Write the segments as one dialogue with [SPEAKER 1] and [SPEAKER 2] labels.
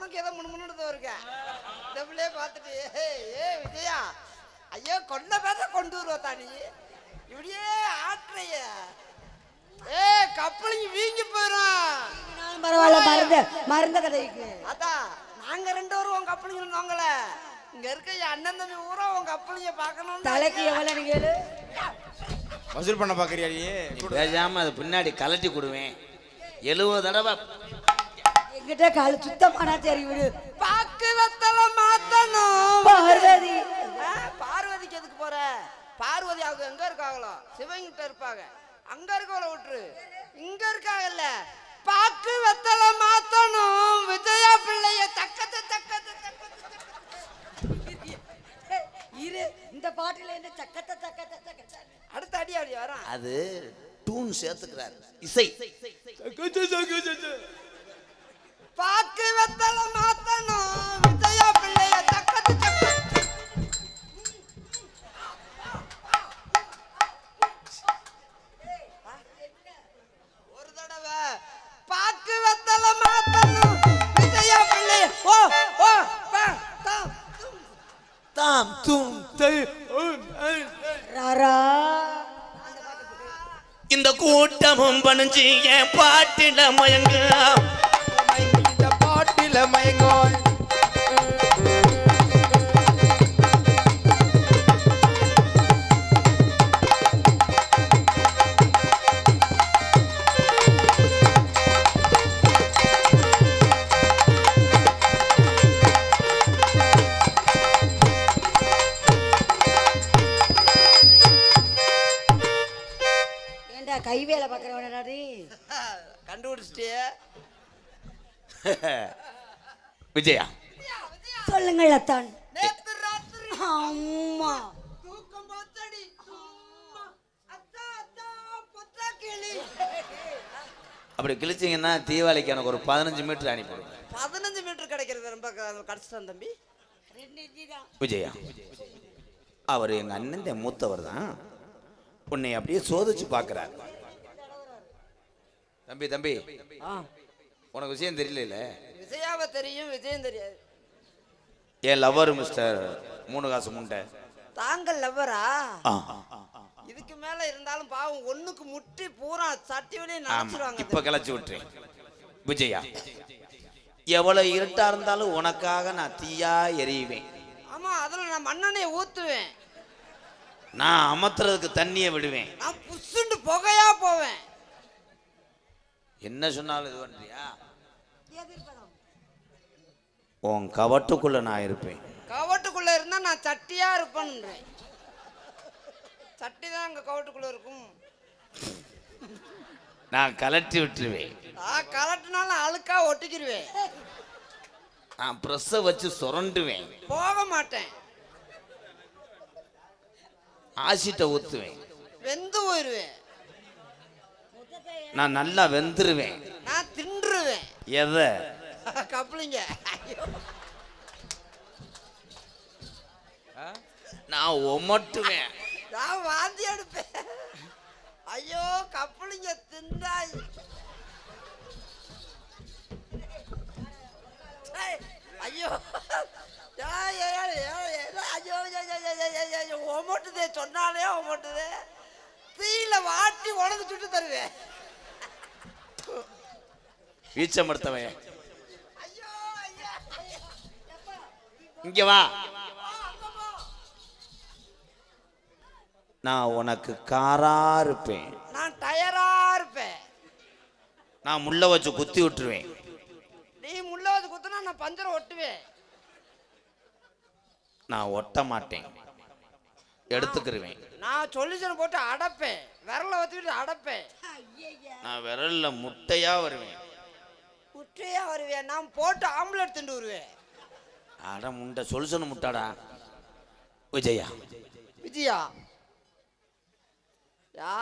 [SPEAKER 1] உனக்கு ஏதோ முன்னுட்டு இருக்கேன் இந்த பிள்ளைய பார்த்துட்டு ஏ விஜயா ஐயோ கொண்ட பேர கொண்டு வருவா நீ இப்படியே ஆட்டுறைய ஏ கப்பலிங்க வீங்கி போயிடும்
[SPEAKER 2] பரவாயில்ல மருந்த கதைக்கு
[SPEAKER 1] அதான் நாங்க 2 பேரும் உன் கப்பலிங்க வாங்கல இங்க இருக்க என் அண்ணன் தம்பி ஊரா உன் கப்பலிங்க பார்க்கணும்
[SPEAKER 2] தலைக்கு எவ்வளவு கேளு
[SPEAKER 3] வசூல் பண்ண பாக்குறியா நீ
[SPEAKER 4] பேசாம அது பின்னாடி கலட்டி கொடுவேன் 70 தடவை
[SPEAKER 2] எங்கிட்ட கால சுத்தமானா சரி விடு
[SPEAKER 1] பாக்கு வெத்தல மாத்தணும்
[SPEAKER 2] பார்வதி
[SPEAKER 1] பார்வதிக்கு எதுக்கு போற பார்வதி அவங்க எங்க இருக்காங்களோ சிவங்கிட்ட இருப்பாங்க அங்க இருக்கவள விட்டுரு இங்க இருக்காங்கல்ல பாக்கு வெத்தல மாத்தணும் விஜயா பிள்ளைய தக்கத்தை
[SPEAKER 2] இரு இந்த பாட்டுல என்ன சக்கத்தை
[SPEAKER 1] அடுத்த அடி அப்படி வரான்
[SPEAKER 4] அது டூன் சேர்த்துக்கிறார் இசை
[SPEAKER 1] பாக்கு வெத்தல மாத்தணும் விஜயா பிள்ளைய தக்கத்தை ஒரு தடவை பாக்கு வெத்தல மாத்தணும் விஜயா பிள்ளைய ஓ ஓ
[SPEAKER 4] தாம் தூம் தை
[SPEAKER 2] ராரா
[SPEAKER 4] இந்த கூட்டமும் பணிஞ்சு என் பாட்டில மயங்க
[SPEAKER 3] இந்த பாட்டில மயங்கோள்
[SPEAKER 2] கை வேலை பாக்குறவனா
[SPEAKER 1] கண்டுபிடிச்சிட்டிய
[SPEAKER 4] விஜயா
[SPEAKER 2] சொல்லுங்கள் அத்தான்
[SPEAKER 1] நேத்து ராத்திரி
[SPEAKER 2] அம்மா
[SPEAKER 1] தூக்கம் போச்சடி அம்மா அத்தா அத்தா பொத்தா கிளி
[SPEAKER 4] அப்படி கிழிச்சிங்கன்னா தீபாவளிக்கு எனக்கு ஒரு 15 மீட்டர் அனுப்பிடுவேன்
[SPEAKER 1] 15 மீட்டர் கிடைக்கிறது ரொம்ப கஷ்டம் தம்பி
[SPEAKER 4] விஜயா அவர் எங்க அண்ணன் மூத்தவர் தான் உன்னை அப்படியே சோதிச்சு பார்க்கிறார் தம்பி தம்பி உனக்கு விஷயம் தெரியல
[SPEAKER 1] விஜயாவை தெரியும் விஜயம் தெரியாது
[SPEAKER 4] ஏன் லவ்வர் மிஸ்டர் 3 காசு முண்டை
[SPEAKER 1] தாங்கள் லவ்வரா இதுக்கு மேல இருந்தாலும் பாவம் ஒண்ணுக்கு முட்டி பூரா சட்டி வழியை நினைச்சிருவாங்க
[SPEAKER 4] இப்ப கிளச்சி விட்டுறேன் விஜயா எவ்வளவு இருட்டா இருந்தாலும் உனக்காக நான் தீயா எரியுவேன்
[SPEAKER 1] ஆமா அதுல நான் மண்ணெண்ணெயை ஊத்துவேன்
[SPEAKER 4] நான் அமர்த்துறதுக்கு தண்ணியை விடுவேன்
[SPEAKER 1] நான் புஷ்ஷுண்டு புகையா போவேன்
[SPEAKER 4] என்ன சொன்னாலும் இது பண்றியா உன் கவட்டுக்குள்ள நான் இருப்பேன்
[SPEAKER 1] கவட்டுக்குள்ள இருந்தா நான் சட்டியா இருப்பேன்றேன் சட்டி தான் அங்க கவட்டுக்குள்ள இருக்கும்
[SPEAKER 4] நான் கலட்டி விட்டுருவேன்
[SPEAKER 1] நான் கலட்டினாலும் அழுக்கா ஒட்டிக்கிருவேன்
[SPEAKER 4] நான் பிரஸ்ஸை வச்சு சுரண்டுவேன்
[SPEAKER 1] போக மாட்டேன்
[SPEAKER 4] ஆசிட்ட ஊத்துவேன்
[SPEAKER 1] வெந்து போயிருவேன்
[SPEAKER 4] நான் நல்லா வெந்துருவேன்
[SPEAKER 1] நான் தின்றுவேன்
[SPEAKER 4] எதை
[SPEAKER 1] கப்பலிங்க ஐயோ
[SPEAKER 4] நான் ஒமட்டுவேன்
[SPEAKER 1] நான் வாந்தி எடுப்பேன் ஐயோ கப்பலிங்க தின்னாய் ஐயோ ஐயோ ஒமட்டுதே சொன்னாலே ஒமட்டுதே தீயில வாட்டி உடந்து சுட்டு தருவேன்
[SPEAKER 4] வீச்சமடுத்தவன் இங்க வா நான் உனக்கு காரா இருப்பேன்
[SPEAKER 1] நான் டயரா இருப்பேன்
[SPEAKER 4] நான் முள்ள வச்சு குத்தி விட்டுருவேன்
[SPEAKER 1] நீ முள்ள வச்சு குத்துனா நான் பஞ்சரை ஒட்டுவேன்
[SPEAKER 4] நான் ஒட்ட மாட்டேன் எடுத்துக்கிருவேன்
[SPEAKER 1] நான் சொல்யூஷன் போட்டு அடைப்பேன் விரல வச்சுக்கிட்டு அடைப்பேன்
[SPEAKER 4] நான் விரல்ல முட்டையா வருவேன்
[SPEAKER 1] முட்டையா வருவேன் நான் போட்டு ஆம்லெட் திண்டு வருவேன்
[SPEAKER 4] அட முண்டை சொல்யூஷன் முட்டாடா விஜயா
[SPEAKER 1] விஜயா யா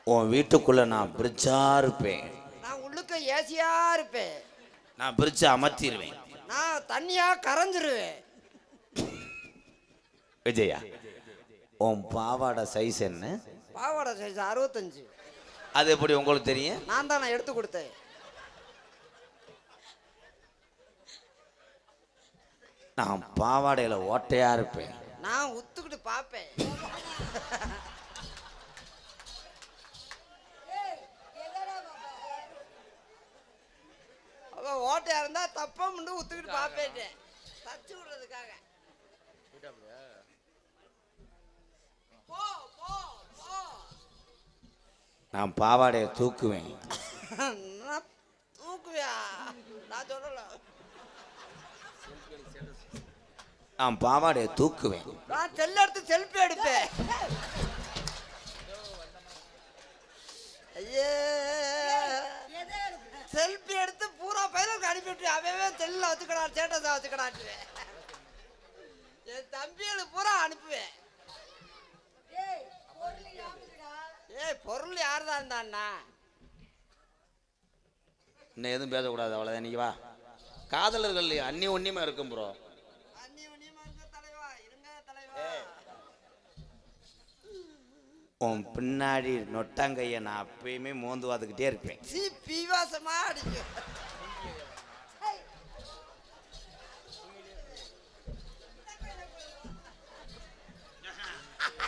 [SPEAKER 4] உன் வீட்டுக்குள்ள நான் பிரிட்ஜா இருப்பேன்
[SPEAKER 1] நான் உள்ளுக்க ஏசியா இருப்பேன்
[SPEAKER 4] நான் பிரிட்ஜை அமர்த்திடுவேன்
[SPEAKER 1] நான் தண்ணியா கரைஞ்சிருவேன்
[SPEAKER 4] விஜயா உன் பாவாடை சைஸ் என்ன
[SPEAKER 1] பாவாடை சைஸ் 65
[SPEAKER 4] அது எப்படி உங்களுக்கு தெரியும்
[SPEAKER 1] நான் தான் எடுத்து கொடுத்தேன்
[SPEAKER 4] நான் பாவாடையில ஓட்டையா இருப்பேன்.
[SPEAKER 1] நான் உத்துக்கிட்டு பார்ப்பேன். அவ ஓட்டையா இருந்தா தப்பா முண்டு உத்துக்கிட்டு பார்ப்பேன் தச்சு விடுறதுக்காக. போ போ போ.
[SPEAKER 4] நான் பாவாடையை தூக்குவேன்.
[SPEAKER 1] நான் தூக்குவியா? நான் சொல்லல.
[SPEAKER 4] நான் பாவாடையை தூக்குவேன்.
[SPEAKER 1] நான் செல்ல எடுத்து செல்ஃபி எடுப்பேன். ஐயே, செல்ஃபி எடுத்து பூரா பையனுக்கு அனுப்பிவிட்டு அவன் செல்ல வச்சுக்கடா, ஸ்டேட்டஸா வச்சுக்கடாட்டுவேன். என் தம்பிகளுக்கு பூரா அனுப்புவேன். ஏய், பொருள் யாருதான் இருந்தாண்ணா?
[SPEAKER 4] இன்னும் எதுவும் பேசக்கூடாது, அவ்வளோதான். இன்னைக்கு வா, காதலர்கள் அன்னி ஒன்னியமா இருக்கும் ப்ரோ. உன் பின்னாடி நொட்டாங்கைய நான் அப்பயுமே மோந்து பார்த்துக்கிட்டே இருப்பேன்.
[SPEAKER 1] பீவாசமா அடிக்கும்.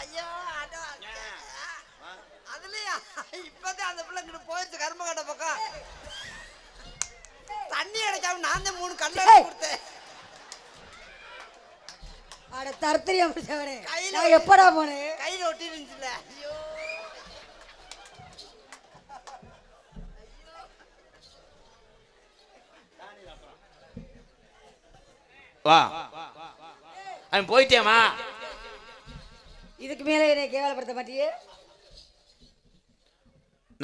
[SPEAKER 1] ஐயோ, அதுலயா இப்பதான் அந்த பிள்ளை இங்கிட்டு போயிடுச்சு கர்மகண்ட பக்கம். தண்ணி அடைக்காம நான் தான் 3 கல்ல கொடுத்தேன்.
[SPEAKER 2] அட தர்த்தரியா முடிச்சவனே,
[SPEAKER 1] கையில
[SPEAKER 2] நான் எப்படா போனேன்?
[SPEAKER 1] கையில ஒட்டி இருந்துச்சுல. ஐயோ,
[SPEAKER 4] வா, அவன் போயிட்டேமா.
[SPEAKER 2] இதுக்கு மேல என்னை கேவலப்படுத்த மாட்டியே?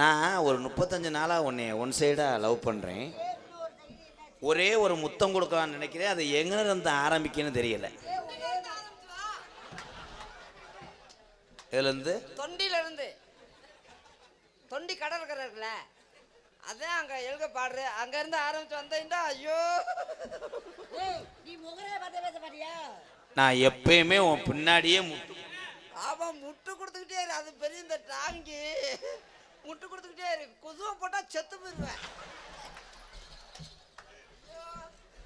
[SPEAKER 4] நான் ஒரு 35 நாளா உன்னை ஒன் சைடா லவ் பண்றேன். ஒரே ஒரு முத்தம் கொடுக்கலான்னு நினைக்கிறேன். அது எங்க இருந்து ஆரம்பிக்குன்னு தெரியல. இதுல இருந்து
[SPEAKER 1] தொண்டில இருந்து தொண்டி கடற்கரை இருக்குல்ல, அதான் அங்க எழுக பாடுற. அங்க இருந்து ஆரம்பிச்சு வந்தீங்கன்னா ஐயோ.
[SPEAKER 2] நீ முகரே பார்த்து பேச மாட்டியா?
[SPEAKER 4] நான் எப்பயுமே உன் பின்னாடியே
[SPEAKER 1] ஆமா, முட்டு கொடுத்துக்கிட்டே இரு. அது பெரிய இந்த டாங்கி முட்டு கொடுத்துக்கிட்டே இரு. கொசுவை போட்டா செத்து போயிருவேன்.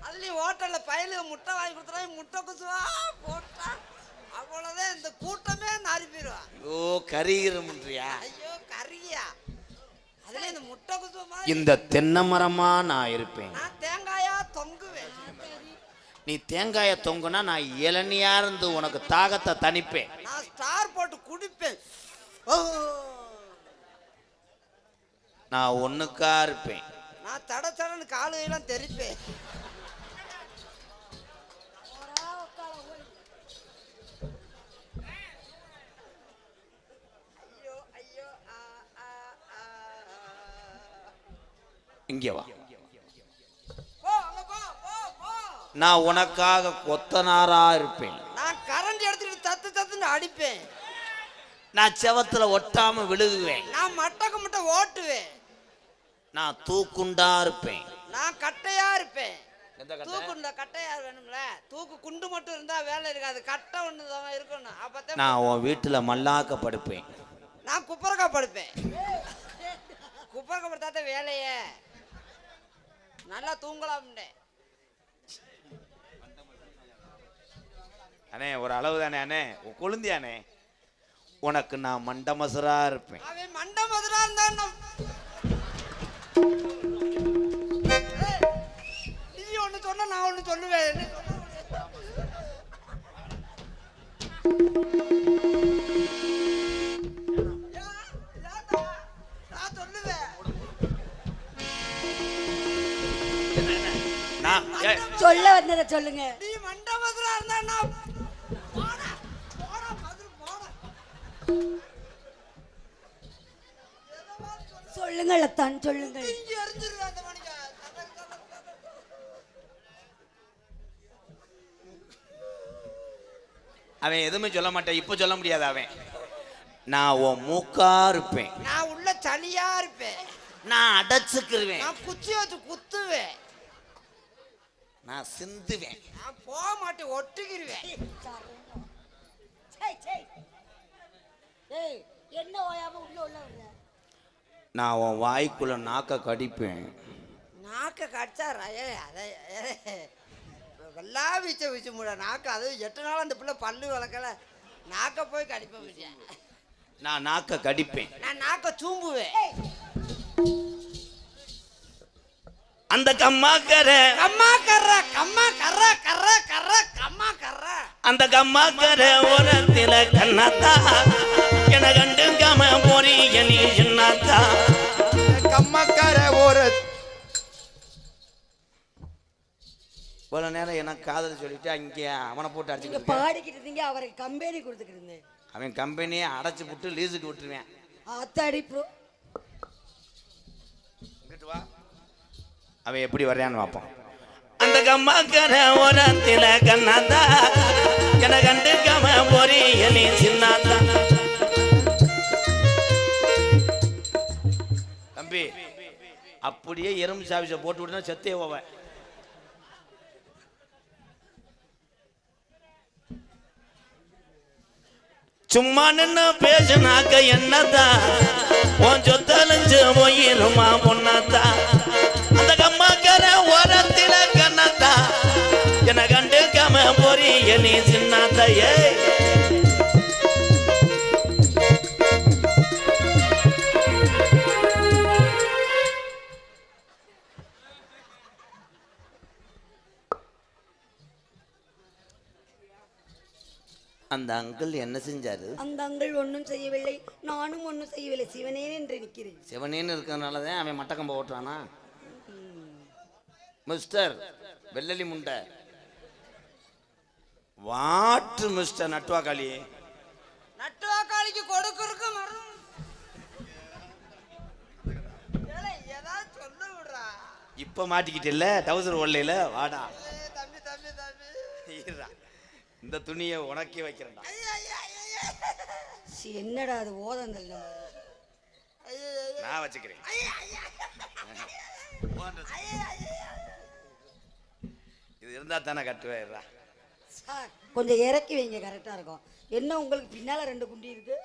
[SPEAKER 1] அதுலயும் ஹோட்டல்ல பயலுக்கு முட்டை வாங்கி கொடுத்துருவாங்க. முட்டை கொசுவா போட்டா அவ்வளவுதான், இந்த கூட்டமே நாரி போயிருவா.
[SPEAKER 4] ஐயோ கரிகிறமுன்றியா?
[SPEAKER 1] ஐயோ கரியா? அதுல இந்த முட்டை கொசுவ மாதிரி
[SPEAKER 4] இந்த தென்னை மரமா நான் இருப்பேன்.
[SPEAKER 1] நான் தேங்காயா தொங்குவேன்.
[SPEAKER 4] நீ தேங்காய தொங்குனா நான் இளநியா இருந்து உனக்கு தாகத்தை தணிப்பேன்.
[SPEAKER 1] நான் ஸ்டார் போட்டு குடிப்பேன்.
[SPEAKER 4] நான் ஒண்ணுக்கா இருப்பேன்.
[SPEAKER 1] நான் தட தடன்னு காலையெல்லாம் தெரிப்பேன். ஐயோ ஐயோ,
[SPEAKER 4] இங்க வா.
[SPEAKER 1] போ அங்க போ போ போ.
[SPEAKER 4] நான் உனக்காக கொத்தனாரா இருப்பேன்.
[SPEAKER 1] நான் கரண்ட் எடுத்துட்டு தத்து தத்துன்னு அடிப்பேன்.
[SPEAKER 4] நான் செவத்துல ஒட்டாம விழுகுவேன்.
[SPEAKER 1] நான் மட்டக்கு முட்டை ஓட்டுவேன்.
[SPEAKER 4] நான் தூக்குண்டா இருப்பேன்.
[SPEAKER 1] நான் கட்டையா இருப்பேன். தூக்குண்டா கட்டையா வேணும்ல. தூக்கு குண்டு மட்டும் இருந்தா வேலை இருக்காது. கட்டை ஒண்ணு தான் இருக்கணும். அப்பதான்
[SPEAKER 4] நான் உன் வீட்டுல மல்லாக்க படுப்பேன்.
[SPEAKER 1] நான் குப்பரக்கா படுப்பேன். குப்பரக்கா படுத்தாத வேலையே. நல்லா தூங்கலாம்னே.
[SPEAKER 4] அண்ணே ஒரு அளவு தானே அண்ணே, கொழுந்தியானே. உனக்கு நான் மண்ட மசுரா இருப்பேன்.
[SPEAKER 1] அவன் மண்ட மதுரா இருந்தான். நீ ஒண்ணு சொன்ன, நான் ஒண்ணு சொல்லுவேன். நான் சொல்லுவேன்.
[SPEAKER 2] சொல்ல வந்ததை சொல்லுங்க.
[SPEAKER 1] நீ மண்ட மதுரா இருந்தா போடா போடா மதுரை போடா.
[SPEAKER 2] சொல்லுங்கள் அத்தான், சொல்லுங்கள்.
[SPEAKER 1] இங்க எரிஞ்சிருவேன் அந்த மணிக்கு.
[SPEAKER 4] அவன் எதுவுமே சொல்ல மாட்டேன். இப்ப சொல்ல முடியாது. அவன் நான் உன் மூக்கா இருப்பேன்.
[SPEAKER 1] நான் உள்ள சளியா இருப்பேன்.
[SPEAKER 4] நான் அடைச்சுக்கிருவேன்.
[SPEAKER 1] நான் குச்சி வச்சு குத்துவேன்.
[SPEAKER 4] நான் சிந்துவேன்.
[SPEAKER 1] நான் போக மாட்டேன், ஒட்டிக்கிருவேன்.
[SPEAKER 2] என்ன ஓயாம உள்ள உள்ள வர்ற?
[SPEAKER 4] நான் உன் வாய்க்குள்ள நாக்க கடிப்பேன்.
[SPEAKER 1] நாக்க கடிச்சா அதை எல்லா வீச்ச வீச்சு முட நாக்கு அது 8 நாள் அந்த பிள்ளை பல்லு வளர்க்கல நாக்க போய் கடிப்ப விட்டியா
[SPEAKER 4] நான் நாக்க கடிப்பேன்.
[SPEAKER 1] நான் நாக்க சூம்புவேன்.
[SPEAKER 4] அந்த கம்மாக்கரை அந்த கம்மாக்கரை ஓரத்தில கண்ணாத்தா என கண்டுக்காம போறீங்க நீ சின்னாத்தா.
[SPEAKER 3] கம்மக்கார ஒரு
[SPEAKER 4] இவ்வளவு நேரம் எனக்கு காதல் சொல்லிட்டு அங்கே அவனை போட்டு
[SPEAKER 2] நீங்க
[SPEAKER 4] அடிச்சுக்கிட்டு
[SPEAKER 2] பாடிக்கிட்டு இருந்தீங்க, அவருக்கு கம்பெனி கொடுத்துக்கிட்டு இருந்தேன்.
[SPEAKER 4] அவன் கம்பெனியை அடைச்சு விட்டு லீஸுக்கு விட்டுருவேன்.
[SPEAKER 2] அத்தாடி ப்ரோ,
[SPEAKER 4] இங்கிட்டு வா, அவன் எப்படி வர்றான்னு பார்ப்போம். அந்த கம்மாக்கரை ஓரத்தில கண்ணாத்தா என கண்டுக்காம போறீங்க நீ சின்னாத்தா. தம்பி அப்படியே எறும்பு சாவிசை போட்டு விட்டுனா செத்தே போவ. சும்மா நின்னு பேசுனாக்க என்னதா உன் சொத்தழிஞ்சு போயிருமா பொண்ணாத்தா. அந்த கம்மாக்கர ஓரத்தில கண்ணாத்தா என கண்டுக்காம போறீங்க நீ சின்னாத்தையே. அந்த அங்கிள் என்ன செஞ்சாரு?
[SPEAKER 2] அந்த அங்கிள் ஒன்றும் செய்யவில்லை, நானும் ஒன்றும் செய்யவில்லை, சிவனேன் என்று நிற்கிறேன்.
[SPEAKER 4] சிவனேன்னு இருக்கிறதுனால தான் அவன் மட்டக்கம்ப ஓட்டுறானா? மிஸ்டர் வெள்ளலி முண்டை வாட்டு மிஸ்டர் நட்டுவாக்காளி.
[SPEAKER 1] நட்டுவாக்காளிக்கு கொடுக்குறக்கு மரம் ஏதாவது சொல்ல விடுறா.
[SPEAKER 4] இப்ப மாட்டிக்கிட்டு இல்ல டவுசர் ஒல்லையில வாடா.
[SPEAKER 1] தம்பி தம்பி தம்பி
[SPEAKER 4] இந்த துணியை உனக்கே வைக்கிறேன்டா.
[SPEAKER 2] என்னடா அது ஓதந்தல்?
[SPEAKER 4] நான் வச்சுக்கிறேன். இது இருந்தா தானே கட்டுவேன்.
[SPEAKER 2] சார் கொஞ்சம் இறக்கி வைங்க, கரெக்டா இருக்கும். என்ன உங்களுக்கு பின்னால 2 குண்டி இருக்கு?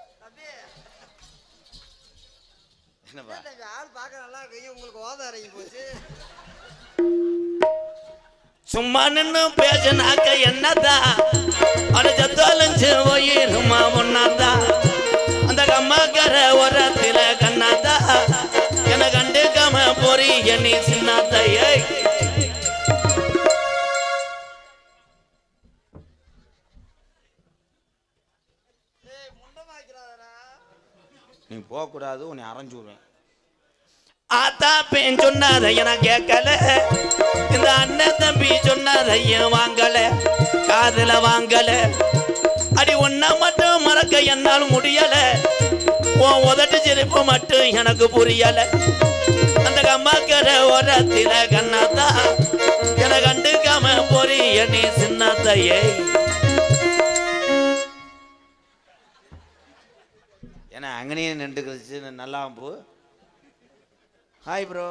[SPEAKER 4] என்னப்பா
[SPEAKER 1] ஆள் பார்க்க நல்லா இருக்கு, உங்களுக்கு ஓத இறங்கி போச்சு.
[SPEAKER 4] சும்மா நின்னு பேசினாக்க என்னதா அடைச்சொலைஞ்சு போயிருமா ஒன்னாதா. அந்த கம்மாக்கர ஓரத்தில கண்ணாதா என கண்டுக்காம போறீங்க நீ சின்னாத்தையே. நீ போக கூடாது, உன்னை அரைஞ்சு விடுவேன். ஆத்தா பேன் சொன்னதை என கேட்கல, இந்த அண்ணன் தம்பி சொன்னதையும் வாங்கல, காதுல வாங்கல. அடி ஒன்ன மட்டும் மறக்க என்னால் முடியல, உன் உதட்டு சிரிப்பு மட்டும் எனக்கு புரியல. அந்த கம்மாக்கர ஓரத்தில கண்ணாத்தா என கண்டுக்காம போறிய நீ சின்னத்தையே. ஏன்னா அங்கனே நின்று கழிச்சு நல்லா போ. Hi bro.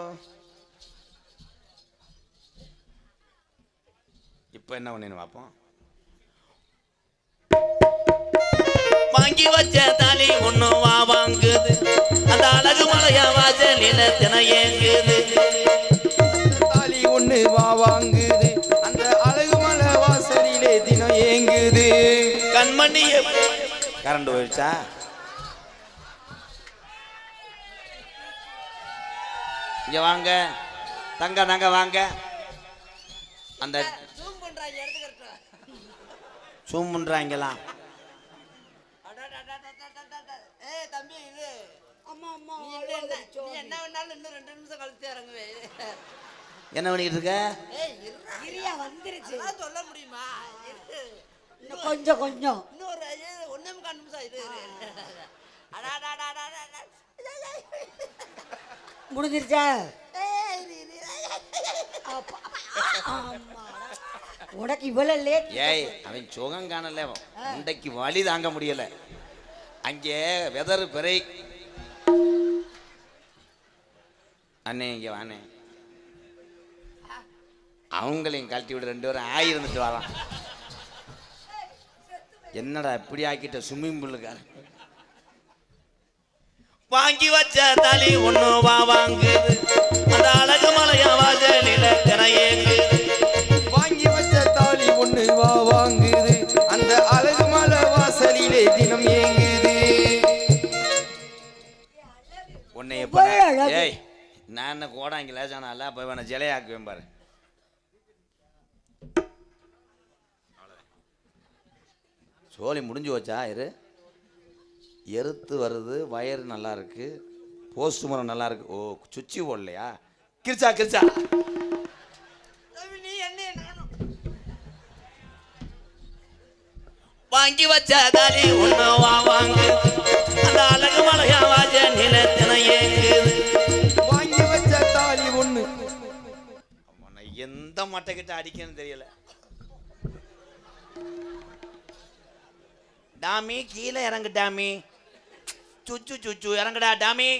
[SPEAKER 4] இப்போ என்ன பண்ணு பார்ப்போம். வாங்கி வச்ச தாலி ஒண்ணு வா வாங்குது, அந்த அழகு மலையா வாசலில தினையேங்குது.
[SPEAKER 3] தாலி ஒண்ணு வா வாங்குது, அந்த அழகு மலை வாசலிலே தினம் ஏங்குது.
[SPEAKER 4] கண்மணியே கரண்ட் போயிடுச்சா? இங்க வாங்க தங்க நாங்க வாங்க. அந்த ஜூம் பண்றாங்கலாம்.
[SPEAKER 1] தம்பி இது
[SPEAKER 2] அம்மா அம்மா
[SPEAKER 1] நீ என்ன வேணாலும் இன்னும் 2 நிமிஷம் கழிச்சு இறங்குவே.
[SPEAKER 4] என்ன பண்ணிட்டு இருக்க?
[SPEAKER 2] இரியா வந்துருச்சு.
[SPEAKER 1] சொல்ல முடியுமா?
[SPEAKER 2] இன்னும் கொஞ்சம் கொஞ்சம்
[SPEAKER 1] இன்னொரு 1.25 நிமிஷம் இது.
[SPEAKER 2] முடிஞ்சிருச்சா? உனக்கு இவ்வளவு லேட்?
[SPEAKER 4] ஏய் அவன் சுகம் காணல, இன்றைக்கு வலி தாங்க முடியல. அங்கே வெதர் பிறை. அண்ணே இங்க வானே, அவங்களையும் கழட்டி விட 2 பேரும் ஆயிருந்துட்டு வரான். என்னடா இப்படி ஆக்கிட்ட ஸ்விம்மிங் பூலுக்கார. வாங்கி வச்ச தாலி ஒண்ணு வா வாங்குது, அந்த அழகு மலையா வாசலில தினையேங்குது.
[SPEAKER 3] வாங்கி வச்ச தாலி ஒண்ணு
[SPEAKER 4] கோடாங்கி லேசானால அப்போ வேணா ஜிலையாக்குவேன் பாரு. சோழி முடிஞ்சு வச்சா இரு. எருத்து வருது, வயர் நல்லா இருக்கு, போஸ்ட் மரம் நல்லா இருக்கு. ஓ சுச்சி போடலையா? கிரிச்சா கிரிச்சா
[SPEAKER 1] நீ என்ன நானும்
[SPEAKER 4] வாங்கி வச்ச தாலி ஒண்ணு வாங்கு, அந்த அழகு மலையா வாஜ நிலத்தின ஏங்குது.
[SPEAKER 3] வாங்கி வச்ச தாலி ஒண்ணு.
[SPEAKER 4] எந்த மட்டை கிட்ட அடிக்கன்னு தெரியல. டாமி கீழே இறங்கு டாமி. சுச்சு சுச்சு இறங்குடா டாமி.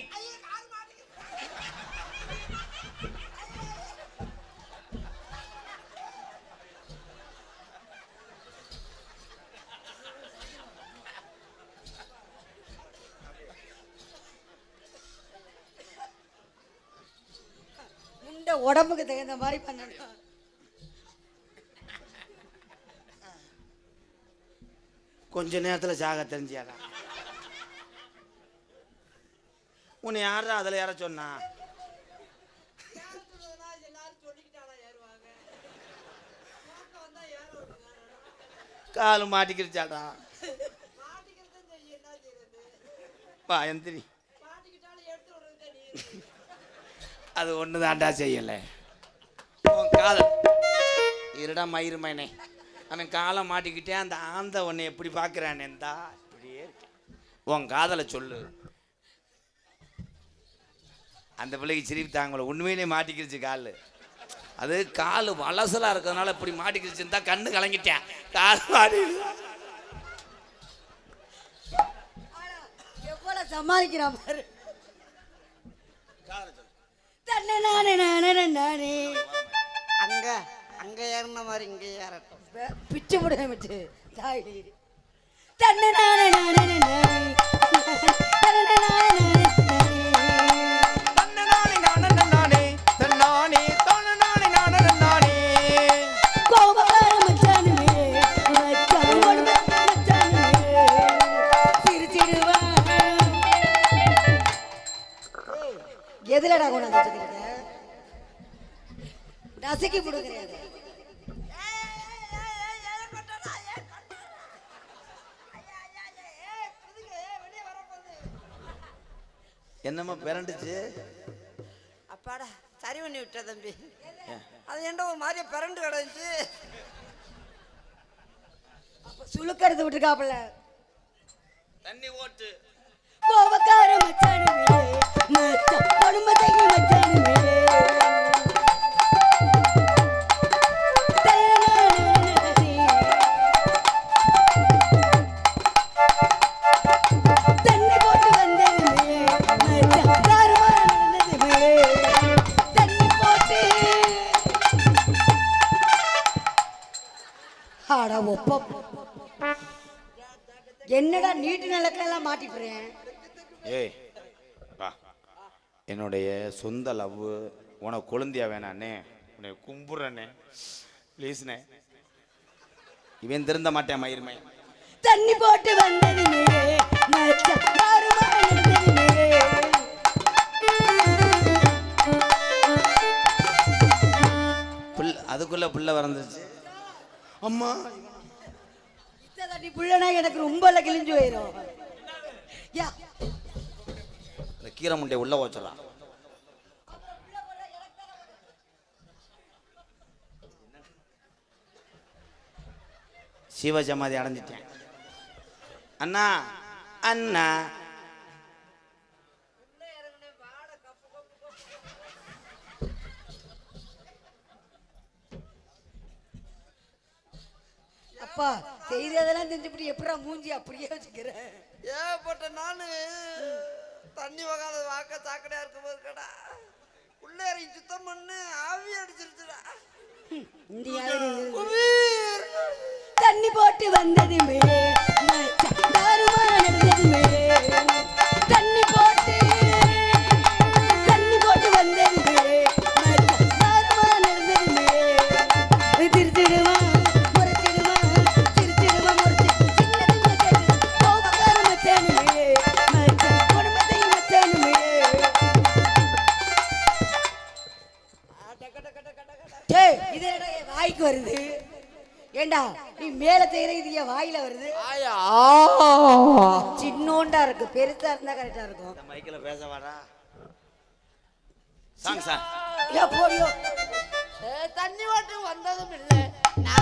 [SPEAKER 2] முண்டை உடம்புக்கு தகுந்த மாதிரி பண்ணணும்.
[SPEAKER 4] கொஞ்ச நேரத்தில் சாக தெரிஞ்சியாடா. உன்னை யாரா அதில் யார சொன்னா? காலு மாட்டிக்கிருச்சாடா. வா எந்திரி. அது ஒன்று தாண்டா செய்யலை. உன் காதல் இருடா மயிறு மைனே. அவன் காலை மாட்டிக்கிட்டே அந்த ஆந்த உன்னை எப்படி பார்க்குறான்? எந்தா இப்படியே உன் காதலை சொல்லு. அந்த பிள்ளைக்கு சிரிப்பு தாங்கள. உண்மையிலே மாட்டிக்கிருச்சு கால். அது கால் வளசலாக இருக்கிறதுனால இப்படி மாட்டிக்கிருச்சுன்னு தான் கண்ணு கலங்கிட்டேன். கால் மாட்டி
[SPEAKER 2] எவ்வளவு சமாளிக்கிறான் பாரு.
[SPEAKER 1] அங்க அங்க ஏறின மாதிரி இங்க ஏறட்டும்.
[SPEAKER 2] பிச்சு முடிச்சு தாய் எதுலடா கொண்டு வச்சுக்கிறீங்க? நசுக்கி கொடுக்குறீங்க.
[SPEAKER 4] என்னம்மா பிறண்டுச்சு?
[SPEAKER 1] அப்பாடா சரி பண்ணி விட்ட தம்பி. அது ஏன்டா ஒரு மாதிரியே பிறண்டு கிடந்துச்சு.
[SPEAKER 2] சுழுக்கெடுத்து விட்டுருக்காப்புல.
[SPEAKER 4] தண்ணி ஓட்டு.
[SPEAKER 2] கோபக்கார மச்சானுமே மச்சான் குடும்பத்தையும் மச்சானுமே தண்ணி போட்டு வந்ததுமே மச்சான் தாறுமாறா நடந்ததுமே தண்ணி போட்டு ஆடா ஒப்பம். என்னடா நீட்டு நிலக்கெல்லாம் மாட்டிக்கிறேன்.
[SPEAKER 4] ஏய் வா. என்னுடைய சொந்த லவ் உனக்கு கொழுந்தியா வேணாண்ணே. உன்னை கும்புறண்ணே ப்ளீஸ்ண்ணே. இவன் திருந்த மாட்டேன் மயிருமை.
[SPEAKER 2] தண்ணி போட்டு வந்ததுமே மச்சான் தாறுமாறா நடந்ததுமே
[SPEAKER 4] அதுக்குள்ள புள்ள வறந்துச்சு. அம்மா
[SPEAKER 2] தண்ணி புள்ளனா எனக்கு ரொம்ப கிழிஞ்சு போயிடும். யா
[SPEAKER 4] இந்த கீரை முண்டை உள்ள வச்சிடலாம். சிவ சமாதி அடைஞ்சிட்டேன். அண்ணா அண்ணா
[SPEAKER 2] அப்பா செய்ததெல்லாம் தெரிஞ்சுப்படி எப்படா மூஞ்சி அப்படியே வச்சுக்கிறேன்.
[SPEAKER 1] ஏப்பட்ட நானு தண்ணி வகாத வாக்க சாக்கடையா இருக்கும்போது கடா உள்ள இறங்கி சுத்தம் பண்ணு ஆவி அடிச்சிருச்சுடா.
[SPEAKER 2] தண்ணி போட்டு வந்ததுமே மச்சான் தாறுமாறா நடந்ததுமே தண்ணி போட்டு வந்ததுமே மச்சான் தாறுமாறா நடந்ததுமே திருச்சிடுவா முறைச்சிடுவா திருச்சிடுவா முறைச்சி சின்ன கோபக்கார மச்சானுமே மச்சான் குடும்பத்தையும் மச்சானுமே ஏய் இது என்னடா என் வாய்க்கு வருது? ஏண்டா நீ மேல செய்யற இது என் வாயில வருது.
[SPEAKER 1] ஆயா
[SPEAKER 2] சின்னோண்டா இருக்கு, பெருசா இருந்தா கரெக்டா இருக்கும்.
[SPEAKER 4] இந்த மைக்கில் பேச வாடா. Song song.
[SPEAKER 2] ஏ போடியோ.
[SPEAKER 1] தண்ணி வாட்டு வந்ததும் இல்லை. நான்